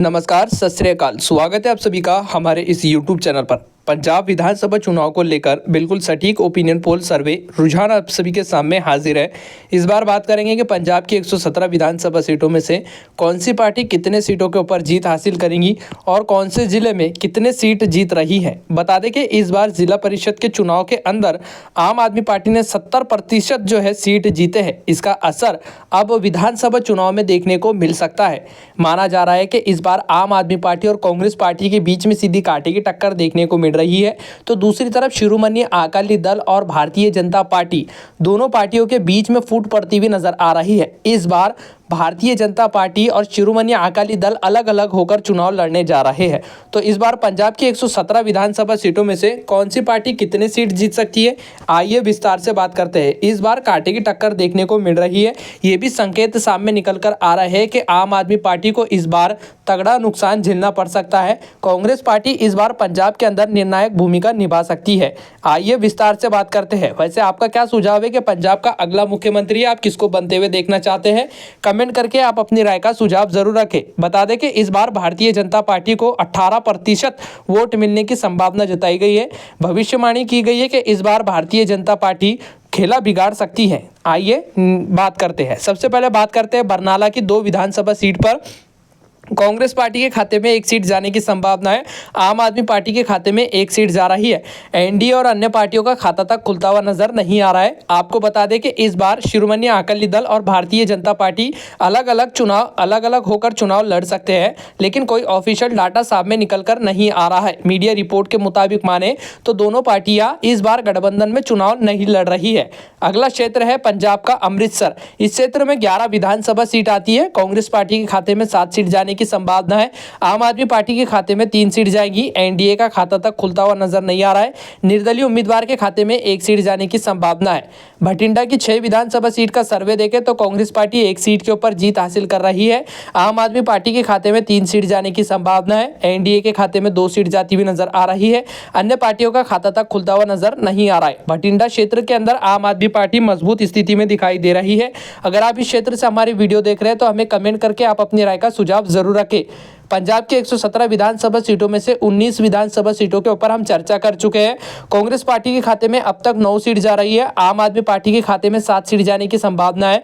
नमस्कार, सत श्री अकाल। स्वागत है आप सभी का हमारे इस YouTube चैनल पर। पंजाब विधानसभा चुनाव को लेकर बिल्कुल सटीक ओपिनियन पोल सर्वे रुझान आप सभी के सामने हाजिर है। इस बार बात करेंगे कि पंजाब की 117 विधानसभा सीटों में से कौन सी पार्टी कितने सीटों के ऊपर जीत हासिल करेंगी और कौन से जिले में कितने सीट जीत रही है। बता दें कि इस बार जिला परिषद के चुनाव के अंदर आम आदमी पार्टी ने 70% जो है सीट जीते हैं। इसका असर अब विधानसभा चुनाव में देखने को मिल सकता है। माना जा रहा है कि इस बार आम आदमी पार्टी और कांग्रेस पार्टी के बीच में सीधी कांटे की टक्कर देखने को मिल रही है। तो दूसरी तरफ शिरोमणि अकाली दल और भारतीय जनता पार्टी दोनों पार्टियों के बीच में फूट पड़ती हुई नजर आ रही है। इस बार भारतीय जनता पार्टी और शिरोमणि अकाली दल अलग अलग होकर चुनाव लड़ने जा रहे हैं। तो इस बार पंजाब की 117 विधानसभा सीटों में से कौन सी पार्टी कितने सीट जीत सकती है, आइए विस्तार से बात करते हैं। इस बार कांटे की टक्कर देखने को मिल रही है। ये भी संकेत सामने निकल कर आ रहा है कि आम आदमी पार्टी को इस बार तगड़ा नुकसान झेलना पड़ सकता है। कांग्रेस पार्टी इस बार पंजाब के अंदर निर्णायक भूमिका निभा सकती है। आइए विस्तार से बात करते हैं। वैसे आपका क्या सुझाव है कि पंजाब का अगला मुख्यमंत्री आप किसको बनते हुए देखना चाहते हैं? कमेंट करके आप अपनी राय का सुझाव जरूर रखें। बता दें कि इस बार भारतीय जनता पार्टी को 18% वोट मिलने की संभावना जताई गई है। भविष्यवाणी की गई है कि इस बार भारतीय जनता पार्टी खेला बिगाड़ सकती है। आइए बात करते हैं। सबसे पहले बात करते हैं बरनाला की 2 विधानसभा सीट पर कांग्रेस पार्टी के खाते में 1 सीट जाने की संभावना है। आम आदमी पार्टी के खाते में 1 सीट जा रही है। एनडीए और अन्य पार्टियों का खाता तक खुलता हुआ नजर नहीं आ रहा है। आपको बता दें कि इस बार शिरोमणि अकाली दल और भारतीय जनता पार्टी अलग अलग होकर चुनाव लड़ सकते हैं, लेकिन कोई ऑफिशियल डाटा सामने निकल कर नहीं आ रहा है। मीडिया रिपोर्ट के मुताबिक माने तो दोनों पार्टियां इस बार गठबंधन में चुनाव नहीं लड़ रही है। अगला क्षेत्र है पंजाब का अमृतसर। इस क्षेत्र में 11 विधानसभा सीट आती है। कांग्रेस पार्टी के खाते में 7 सीट जाने की संभावना है। आम आदमी पार्टी के खाते में 3 सीट जाएगी। एनडीए का खाता तक खुलता हुआ नजर नहीं आ रहा है। निर्दलीय उम्मीदवार के खाते में 1 सीट जाने की संभावना है। भटिंडा की 6 विधानसभा सीट का सर्वे देखें तो कांग्रेस पार्टी 1 सीट के ऊपर जीत हासिल कर रही है। आम आदमी पार्टी के खाते में 3 सीट जाने की संभावना है। एनडीए के खाते में 2 सीट जाती हुई नजर आ रही है। अन्य पार्टियों का खाता तक खुलता हुआ नजर नहीं आ रहा है। भटिंडा क्षेत्र के अंदर आम आदमी पार्टी मजबूत स्थिति में दिखाई दे रही है। अगर आप इस क्षेत्र से हमारी वीडियो देख रहे हैं तो हमें कमेंट करके आप अपनी राय का सुझाव जरूर रखें। पंजाब के 117 विधानसभा सीटों में से 19 विधानसभा सीटों के ऊपर हम चर्चा कर चुके हैं। कांग्रेस पार्टी के खाते में अब तक 9 सीट जा रही है। आम आदमी पार्टी के खाते में 7 सीट जाने की संभावना है।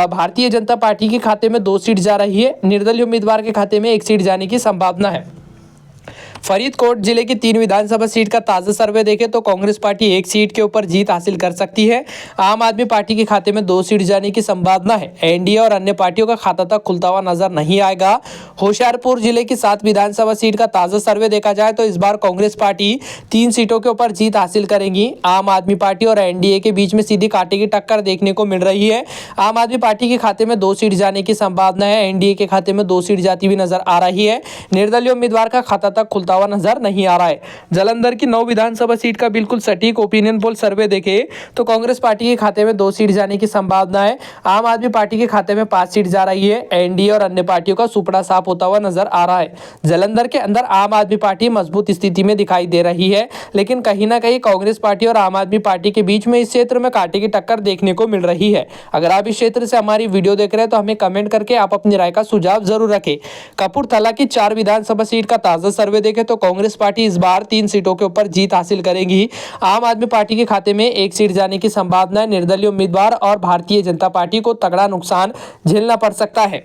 भारतीय जनता पार्टी के खाते में 2 सीट जा रही है। निर्दलीय उम्मीदवार के खाते में 1 सीट जाने की संभावना है। फरीदकोट जिले की 3 विधानसभा सीट का ताजा सर्वे देखें तो कांग्रेस पार्टी 1 सीट के ऊपर जीत हासिल कर सकती है। आम आदमी पार्टी के खाते में 2 सीट जाने की संभावना है। एनडीए और अन्य पार्टियों का खाता तक खुलता हुआ नजर नहीं आएगा। होशियारपुर जिले की 7 विधानसभा सीट का ताजा सर्वे देखा जाए तो इस बार कांग्रेस पार्टी 3 सीटों के ऊपर जीत हासिल करेगी। आम आदमी पार्टी और एनडीए के बीच में सीधी कांटे की टक्कर देखने को मिल रही है। आम आदमी पार्टी के खाते में 2 सीट जाने की संभावना है। एनडीए के खाते में 2 सीट जाती हुई नजर आ रही है। निर्दलीय उम्मीदवार का खाता तक खुलता हुआ नजर नहीं आ रहा है। जालंधर की 9 विधानसभा सीट का बिल्कुल सटीक ओपिनियन पोल सर्वे देखे तो कांग्रेस पार्टी के खाते में 2 सीट जाने की संभावना है। आम आदमी पार्टी के खाते में 5 सीट जा रही है। एनडीए और अन्य पार्टियों का सुपड़ा साफ होता हुआ नजर आ रहा है। जालंधर के अंदर आम आदमी पार्टी मजबूत स्थिति में दिखाई दे रही है, लेकिन कहीं ना कहीं कांग्रेस पार्टी और आम आदमी पार्टी के बीच में इस क्षेत्र में कांटे की टक्कर देखने को मिल रही है। अगर आप इस क्षेत्र से हमारी वीडियो देख रहे हैं तो हमें कमेंट करके आप अपनी राय का सुझाव जरूर रखें। कपूरथला की 4 विधानसभा सीट का ताजा सर्वे देखें तो कांग्रेस पार्टी इस बार 3 सीटों के ऊपर जीत हासिल करेगी। आम आदमी पार्टी के खाते में 1 सीट जाने की संभावना है। निर्दलीय उम्मीदवार और भारतीय जनता पार्टी को तगड़ा नुकसान झेलना पड़ सकता है।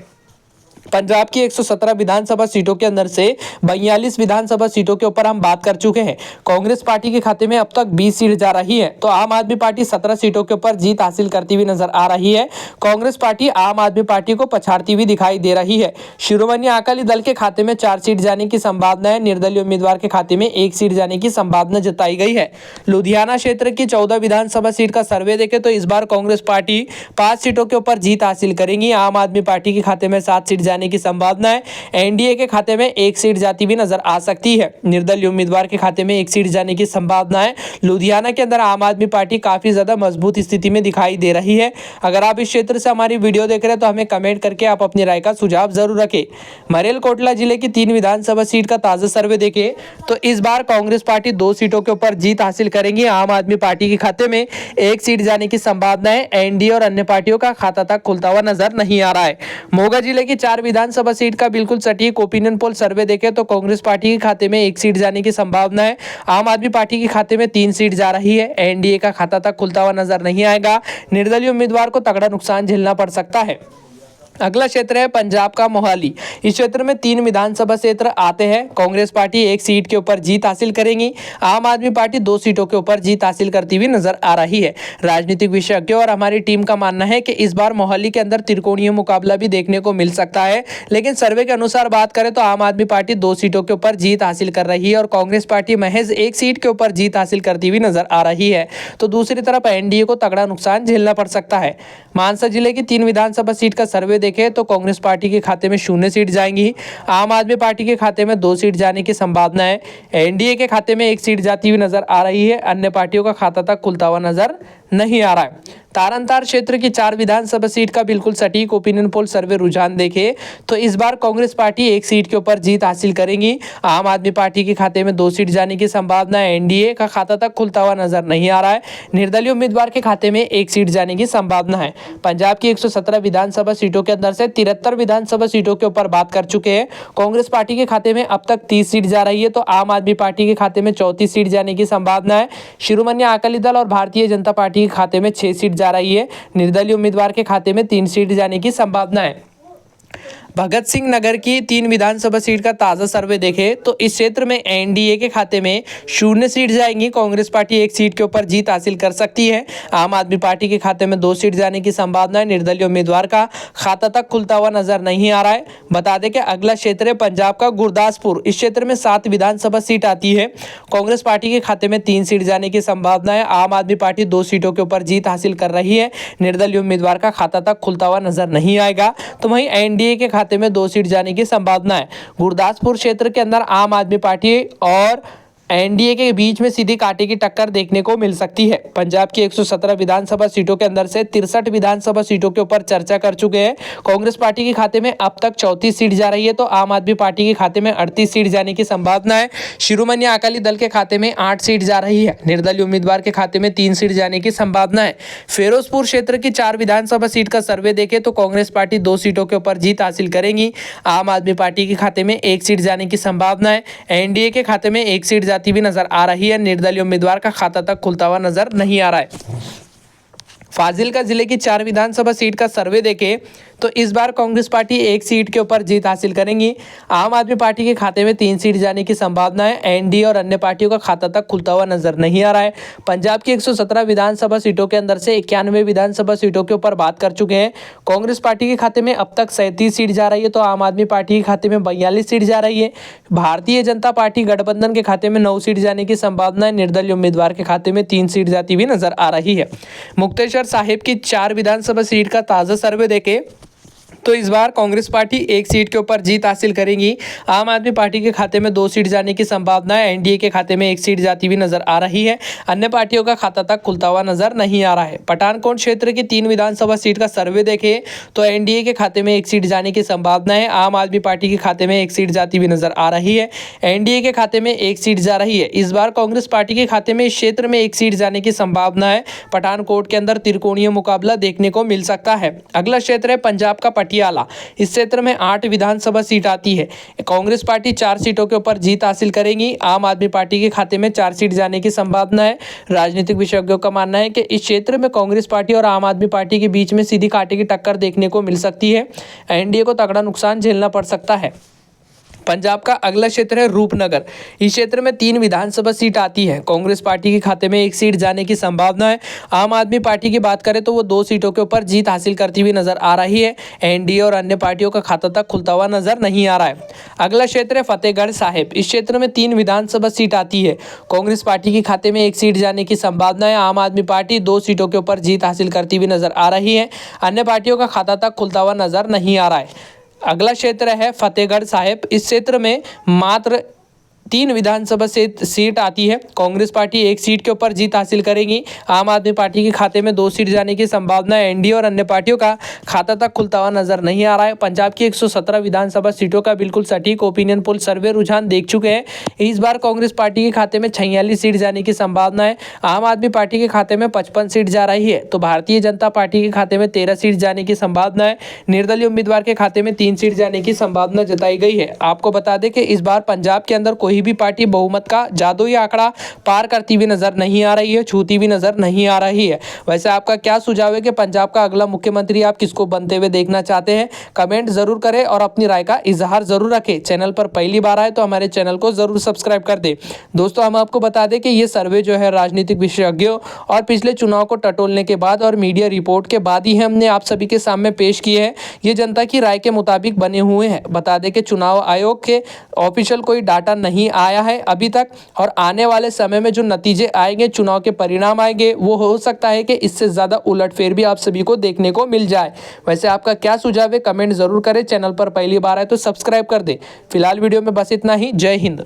पंजाब की 117 विधानसभा सीटों के अंदर से 42 विधानसभा सीटों के ऊपर हम बात कर चुके हैं। कांग्रेस पार्टी के खाते में अब तक 20 सीट जा रही है, तो आम आदमी पार्टी 17 सीटों के ऊपर जीत हासिल करती हुई नजर आ रही है। कांग्रेस पार्टी आम आदमी पार्टी को पछाड़ती हुई दिखाई दे रही है। शिरोमणि अकाली दल के खाते में 4 सीट जाने की संभावना है। निर्दलीय उम्मीदवार के खाते में 1 सीट जाने की संभावना जताई गई है। लुधियाना क्षेत्र की 14 विधानसभा सीट का सर्वे देखें तो इस बार कांग्रेस पार्टी 5 सीटों के ऊपर जीत हासिल करेगी। आम आदमी पार्टी के खाते में 7 सीट जाने की संभावना है। एनडीए के खाते में 1 सीट जाती हुई नजर आ सकती है। निर्दलीय उम्मीदवार के खाते में 1 सीट जाने की संभावना है। लुधियाना के अंदर आम आदमी पार्टी काफी ज्यादा मजबूत स्थिति में दिखाई दे रही है। अगर आप इस क्षेत्र से हमारी वीडियो देख रहे हैं तो हमें कमेंट करके आप अपनी राय का सुझाव जरूर रखें। मरेलकोटला जिले की 3 विधानसभा सीट का ताजा सर्वे देखें तो इस बार कांग्रेस पार्टी 2 सीटों के ऊपर जीत हासिल करेंगी। आम आदमी पार्टी के खाते में 1 सीट जाने की संभावना है। एनडीए और अन्य पार्टियों का खाता तक खुलता हुआ नजर नहीं आ रहा है। मोगा जिले की 4 चार विधानसभा सीट का बिल्कुल सटीक ओपिनियन पोल सर्वे देखें तो कांग्रेस पार्टी के खाते में 1 सीट जाने की संभावना है। आम आदमी पार्टी के खाते में 3 सीट जा रही है। एनडीए का खाता तक खुलता हुआ नजर नहीं आएगा। निर्दलीय उम्मीदवार को तगड़ा नुकसान झेलना पड़ सकता है। अगला क्षेत्र है पंजाब का मोहाली। इस क्षेत्र में 3 विधानसभा क्षेत्र आते हैं। कांग्रेस पार्टी 1 सीट के ऊपर जीत हासिल करेगी। आम आदमी पार्टी 2 सीटों के ऊपर जीत हासिल करती हुई नजर आ रही है। राजनीतिक विशेषज्ञों और हमारी टीम का मानना है कि इस बार मोहाली के अंदर त्रिकोणीय मुकाबला भी देखने को मिल सकता है, लेकिन सर्वे के अनुसार बात करें तो आम आदमी पार्टी 2 सीटों के ऊपर जीत हासिल कर रही है और कांग्रेस पार्टी महज 1 सीट के ऊपर जीत हासिल करती हुई नजर आ रही है। तो दूसरी तरफ एनडीए को तगड़ा नुकसान झेलना पड़ सकता है। मानसा जिले की 3 विधानसभा सीट का सर्वे देखें तो कांग्रेस पार्टी के खाते में 0 सीट जाएंगी। आम आदमी पार्टी के खाते में 2 सीट जाने की संभावना है। एनडीए के खाते में 1 सीट जाती हुई नजर आ रही है। अन्य पार्टियों का खाता तक खुलता हुआ नजर नहीं आ रहा है। तारनतार क्षेत्र की 4 विधानसभा सीट का बिल्कुल सटीक ओपिनियन पोल सर्वे रुझान देखें तो इस बार कांग्रेस पार्टी 1 सीट के ऊपर जीत हासिल करेगी। आम आदमी पार्टी के खाते में 2 सीट जाने की संभावना है। एनडीए का खाता तक खुलता हुआ नजर नहीं आ रहा है। निर्दलीय उम्मीदवार के खाते में 1 सीट जाने की संभावना है। पंजाब की 117 विधानसभा सीटों के अंदर से 73 विधानसभा सीटों के ऊपर बात कर चुके हैं। कांग्रेस पार्टी के खाते में अब तक 30 सीट जा रही है, तो आम आदमी पार्टी के खाते में 34 सीट जाने की संभावना है। शिरोमणि अकाली दल और भारतीय जनता पार्टी के खाते में 6 सीट जा रही है। निर्दलीय उम्मीदवार के खाते में 3 सीट जाने की संभावना है। भगत सिंह नगर की 3 विधानसभा सीट का ताज़ा सर्वे देखें तो इस क्षेत्र में एनडीए के खाते में 0 सीट जाएंगी। कांग्रेस पार्टी 1 सीट के ऊपर जीत हासिल कर सकती है। आम आदमी पार्टी के खाते में 2 सीट जाने की संभावना है। निर्दलीय उम्मीदवार का खाता तक खुलता हुआ नजर नहीं आ रहा है। बता दें कि अगला क्षेत्र है पंजाब का गुरदासपुर। इस क्षेत्र में 7 विधानसभा सीट आती है। कांग्रेस पार्टी के खाते में 3 सीट जाने की संभावना है। आम आदमी पार्टी 2 सीटों के ऊपर जीत हासिल कर रही है। निर्दलीय उम्मीदवार का खाता तक खुलता हुआ नजर नहीं आएगा। तो वहीं एनडीए के खाते में 2 सीट जाने की संभावना है। गुरदासपुर क्षेत्र के अंदर आम आदमी पार्टी और एनडीए के बीच में सीधी कांटे की टक्कर देखने को मिल सकती है। पंजाब की 117 विधानसभा सीटों के अंदर से 63 विधानसभा सीटों के ऊपर चर्चा कर चुके हैं। कांग्रेस पार्टी के खाते में अब तक 34 सीट जा रही है, तो आम आदमी पार्टी के खाते में 38 सीट जाने की संभावना है। शिरोमणि अकाली दल के खाते में 8 सीट जा रही है। निर्दलीय उम्मीदवार के खाते में 3 सीट जाने की संभावना है। फिरोजपुर क्षेत्र की 4 विधानसभा सीट का सर्वे देखें तो कांग्रेस पार्टी 2 सीटों के ऊपर जीत हासिल करेगी। आम आदमी पार्टी के खाते में 1 सीट जाने की संभावना है। एनडीए के खाते में 1 सीट जाती भी नजर आ रही है। निर्दलीय उम्मीदवार का खाता तक खुलता हुआ नजर नहीं आ रहा है। फाजिल्का जिले की 4 विधानसभा सीट का सर्वे देखें तो इस बार कांग्रेस पार्टी 1 सीट के ऊपर जीत हासिल करेंगी। आम आदमी पार्टी के खाते में 3 सीट जाने की संभावना है। एनडीए और अन्य पार्टियों का खाता तक खुलता हुआ नजर नहीं आ रहा है। पंजाब की 117 विधानसभा सीटों के अंदर से 91 विधानसभा सीटों के ऊपर बात कर चुके हैं। कांग्रेस पार्टी के खाते में अब तक 37 सीट जा रही है, तो आम आदमी पार्टी के खाते में 42 सीट जा रही है। भारतीय जनता पार्टी गठबंधन के खाते में 9 सीट जाने की संभावना है। निर्दलीय उम्मीदवार के खाते में 3 सीट जाती हुई नजर आ रही है। मुक्तेश्वर साहिब की 4 विधानसभा सीट का ताज़ा सर्वे देखें तो इस बार कांग्रेस पार्टी 1 सीट के ऊपर जीत हासिल करेगी। आम आदमी पार्टी के खाते में 2 सीट जाने की संभावना है। एनडीए के खाते में 1 सीट जाती हुई नजर आ रही है। अन्य पार्टियों का खाता तक खुलता हुआ नजर नहीं आ रहा है। पठानकोट क्षेत्र की 3 विधानसभा सीट का सर्वे देखें तो एनडीए के खाते में 1 सीट जाने की संभावना है। आम आदमी पार्टी के खाते में 1 सीट जाती हुई नजर आ रही है। एनडीए के खाते में 1 सीट जा रही है। इस बार कांग्रेस पार्टी के खाते में इस क्षेत्र में 1 सीट जाने की संभावना है। पठानकोट के अंदर त्रिकोणीय मुकाबला देखने को मिल सकता है। अगला क्षेत्र है पंजाब का पटियाला। इस क्षेत्र में 8 विधानसभा सीट आती है। कांग्रेस पार्टी 4 सीटों के ऊपर जीत हासिल करेगी। आम आदमी पार्टी के खाते में 4 सीट जाने की संभावना है। राजनीतिक विशेषज्ञों का मानना है कि इस क्षेत्र में कांग्रेस पार्टी और आम आदमी पार्टी के बीच में सीधी कांटे की टक्कर देखने को मिल सकती है। एनडीए को तगड़ा नुकसान झेलना पड़ सकता है। पंजाब का अगला क्षेत्र है रूपनगर। इस क्षेत्र में 3 विधानसभा सीट आती है। कांग्रेस पार्टी के खाते में 1 सीट जाने की संभावना है। आम आदमी पार्टी की बात करें तो वो 2 सीटों के ऊपर जीत हासिल करती हुई नजर आ रही है। एनडीए और अन्य पार्टियों का खाता तक खुलता हुआ नजर नहीं आ रहा है। अगला क्षेत्र है फतेहगढ़ साहिब। इस क्षेत्र में 3 विधानसभा सीट आती है। कांग्रेस पार्टी के खाते में 1 सीट जाने की संभावना है। आम आदमी पार्टी 2 सीटों के ऊपर जीत हासिल करती हुई नजर आ रही है। अन्य पार्टियों का खाता तक खुलता हुआ नजर नहीं आ रहा है। अगला क्षेत्र है फतेहगढ़ साहिब। इस क्षेत्र में मात्र 3 विधानसभा से सीट आती है। कांग्रेस पार्टी 1 सीट के ऊपर जीत हासिल करेगी। आम आदमी पार्टी के खाते में 2 सीट जाने की संभावना है। एनडीए और अन्य पार्टियों का खाता तक खुलता हुआ नजर नहीं आ रहा है। पंजाब की 117 विधानसभा सीटों का बिल्कुल सटीक ओपिनियन पोल सर्वे रुझान देख चुके हैं। इस बार कांग्रेस पार्टी के खाते में 46 सीट जाने की संभावना है। आम आदमी पार्टी के खाते में 55 सीट जा रही है, तो भारतीय जनता पार्टी के खाते में 13 सीट जाने की संभावना है। निर्दलीय उम्मीदवार के खाते में 3 सीट जाने की संभावना जताई गई है। आपको बता दें कि इस बार पंजाब के अंदर कोई भी पार्टी बहुमत का जादुई आंकड़ा पार करती हुई नजर नहीं आ रही है, छूती हुई नजर नहीं आ रही है। वैसे आपका क्या सुझाव है कि पंजाब का अगला मुख्यमंत्री आप किसको बनते हुए देखना चाहते हैं? कमेंट जरूर करें और अपनी राय का इजहार जरूर रखें। चैनल पर पहली बार आए तो हमारे चैनल को जरूर सब्सक्राइब कर दें। दोस्तों, हम आपको बता दें कि ये सर्वे जो है राजनीतिक विशेषज्ञों और पिछले चुनाव को टटोलने के बाद और मीडिया रिपोर्ट के बाद ही हमने आप सभी के सामने पेश किए हैं। ये जनता की राय के मुताबिक बने हुए हैं। बता दें कि चुनाव आयोग के ऑफिशियल कोई डाटा नहीं आया है अभी तक, और आने वाले समय में जो नतीजे आएंगे, चुनाव के परिणाम आएंगे, वो हो सकता है कि इससे ज़्यादा उलटफेर भी आप सभी को देखने को मिल जाए। वैसे आपका क्या सुझाव है? कमेंट जरूर करें। चैनल पर पहली बार आए तो सब्सक्राइब कर दें। फिलहाल वीडियो में बस इतना ही। जय हिंद।